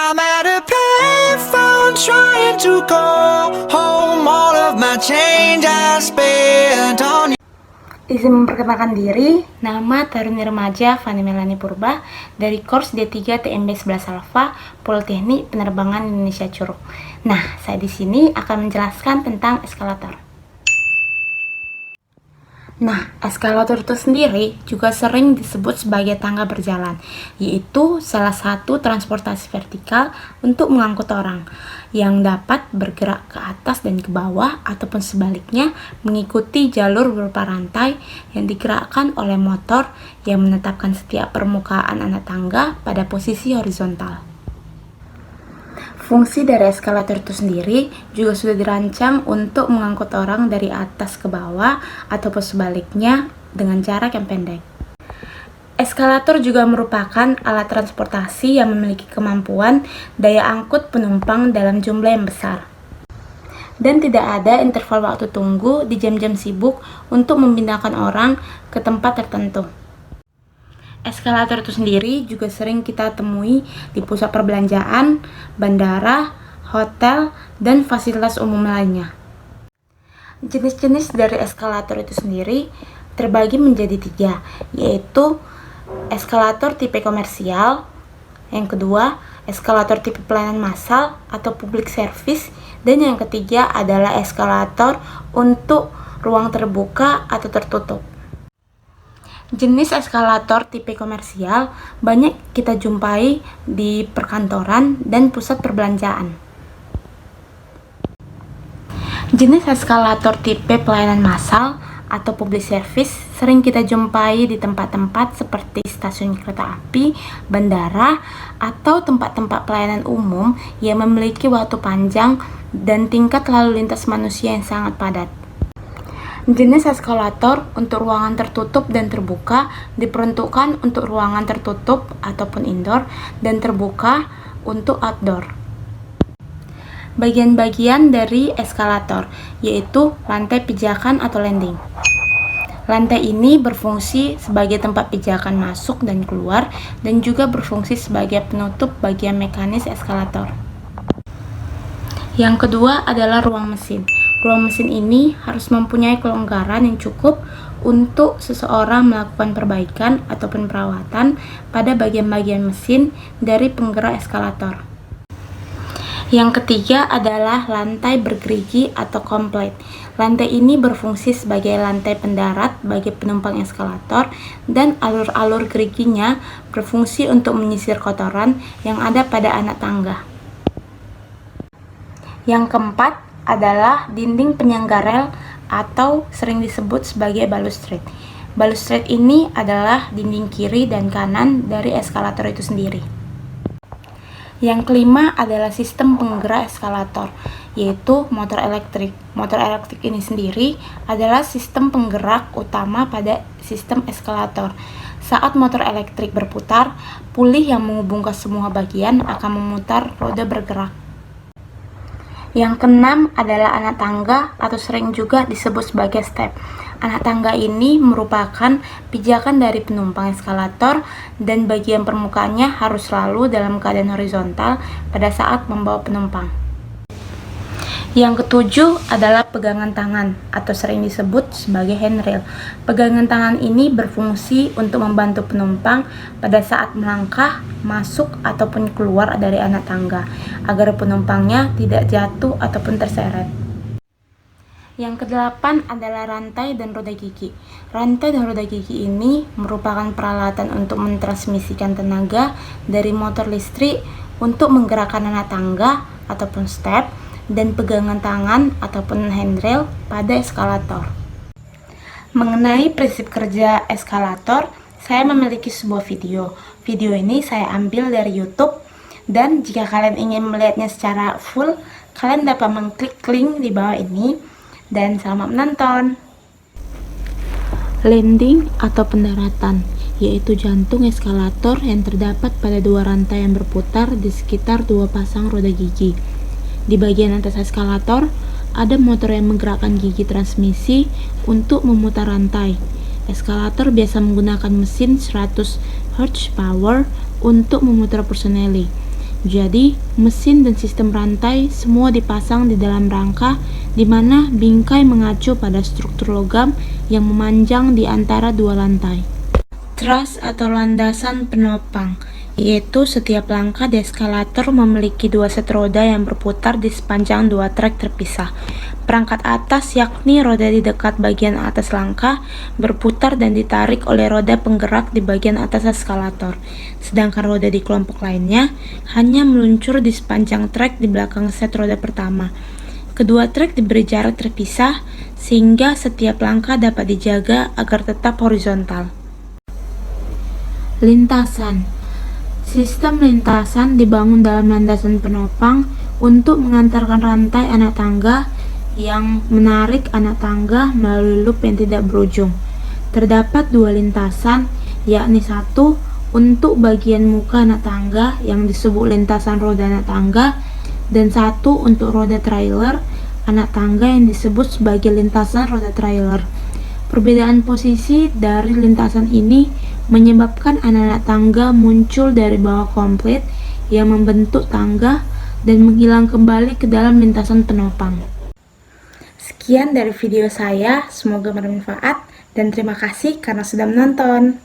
I'm at a payphone trying to call home. All of my change I spent on you. Izin memperkenalkan diri, nama Taruni Remaja Fani Melani Purba dari Course D3 TMB 11 Alpha Politeknik Penerbangan Indonesia Curug. Nah, saya di sini akan menjelaskan tentang eskalator. Nah, eskalator itu sendiri juga sering disebut sebagai tangga berjalan, yaitu salah satu transportasi vertikal untuk mengangkut orang yang dapat bergerak ke atas dan ke bawah ataupun sebaliknya mengikuti jalur berupa rantai yang digerakkan oleh motor yang menetapkan setiap permukaan anak tangga pada posisi horizontal. Fungsi dari eskalator itu sendiri juga sudah dirancang untuk mengangkut orang dari atas ke bawah ataupun sebaliknya dengan jarak yang pendek. Eskalator juga merupakan alat transportasi yang memiliki kemampuan daya angkut penumpang dalam jumlah yang besar. Dan tidak ada interval waktu tunggu di jam-jam sibuk untuk memindahkan orang ke tempat tertentu. Eskalator itu sendiri juga sering kita temui di pusat perbelanjaan, bandara, hotel, dan fasilitas umum lainnya. Jenis-jenis dari eskalator itu sendiri terbagi menjadi 3, yaitu eskalator tipe komersial, yang kedua eskalator tipe pelayanan massal atau public service, dan yang ketiga adalah eskalator untuk ruang terbuka atau tertutup. Jenis eskalator tipe komersial banyak kita jumpai di perkantoran dan pusat perbelanjaan. Jenis eskalator tipe pelayanan massal atau public service sering kita jumpai di tempat-tempat seperti stasiun kereta api, bandara, atau tempat-tempat pelayanan umum yang memiliki waktu panjang dan tingkat lalu lintas manusia yang sangat padat. Jenis eskalator untuk ruangan tertutup dan terbuka diperuntukkan untuk ruangan tertutup ataupun indoor dan terbuka untuk outdoor. Bagian-bagian dari eskalator yaitu lantai pijakan atau landing. Lantai ini berfungsi sebagai tempat pijakan masuk dan keluar dan juga berfungsi sebagai penutup bagian mekanis eskalator. Yang kedua adalah ruang mesin. Ruang mesin ini harus mempunyai kelonggaran yang cukup untuk seseorang melakukan perbaikan ataupun perawatan pada bagian-bagian mesin dari penggerak eskalator. Yang ketiga adalah lantai bergerigi atau komplet. Lantai ini berfungsi sebagai lantai pendarat bagi penumpang eskalator dan alur-alur geriginya berfungsi untuk menyisir kotoran yang ada pada anak tangga. Yang keempat adalah dinding penyangga rel atau sering disebut sebagai balustrade. Balustrade ini adalah dinding kiri dan kanan dari eskalator itu sendiri. Yang kelima adalah sistem penggerak eskalator, yaitu motor elektrik. Motor elektrik ini sendiri adalah sistem penggerak utama pada sistem eskalator. Saat motor elektrik berputar, pulih yang menghubungkan semua bagian akan memutar roda bergerak. Yang keenam adalah anak tangga atau sering juga disebut sebagai step. Anak tangga ini merupakan pijakan dari penumpang eskalator dan bagian permukaannya harus selalu dalam keadaan horizontal pada saat membawa penumpang. Yang ketujuh adalah pegangan tangan atau sering disebut sebagai handrail. Pegangan tangan ini berfungsi untuk membantu penumpang pada saat melangkah, masuk ataupun keluar dari anak tangga agar penumpangnya tidak jatuh ataupun terseret. Yang kedelapan adalah rantai dan roda gigi. Rantai dan roda gigi ini merupakan peralatan untuk mentransmisikan tenaga dari motor listrik untuk menggerakkan anak tangga ataupun step dan pegangan tangan ataupun handrail pada eskalator. Mengenai prinsip kerja eskalator, saya memiliki sebuah video. Video ini saya ambil dari YouTube dan jika kalian ingin melihatnya secara full, kalian dapat mengklik link di bawah ini dan selamat menonton. Landing atau pendaratan, yaitu jantung eskalator yang terdapat pada dua rantai yang berputar di sekitar dua pasang roda gigi. Di bagian atas eskalator, ada motor yang menggerakkan gigi transmisi untuk memutar rantai. Eskalator biasa menggunakan mesin 100 horsepower untuk memutar personeli. Jadi, mesin dan sistem rantai semua dipasang di dalam rangka di mana bingkai mengacu pada struktur logam yang memanjang di antara dua lantai. Truss atau landasan penopang, yaitu setiap langkah di eskalator memiliki dua set roda yang berputar di sepanjang dua trek terpisah. Perangkat atas, yakni roda di dekat bagian atas langkah, berputar dan ditarik oleh roda penggerak di bagian atas eskalator. Sedangkan roda di kelompok lainnya hanya meluncur di sepanjang trek di belakang set roda pertama. Kedua trek diberi jarak terpisah sehingga setiap langkah dapat dijaga agar tetap horizontal. Lintasan. Sistem lintasan dibangun dalam landasan penopang untuk mengantarkan rantai anak tangga yang menarik anak tangga melalui loop yang tidak berujung. Terdapat dua lintasan, yakni satu untuk bagian muka anak tangga yang disebut lintasan roda anak tangga, dan satu untuk roda trailer anak tangga yang disebut sebagai lintasan roda trailer. Perbedaan posisi dari lintasan ini menyebabkan anak-anak tangga muncul dari bawah komplit yang membentuk tangga dan menghilang kembali ke dalam lintasan penopang. Sekian dari video saya, semoga bermanfaat dan terima kasih karena sudah menonton.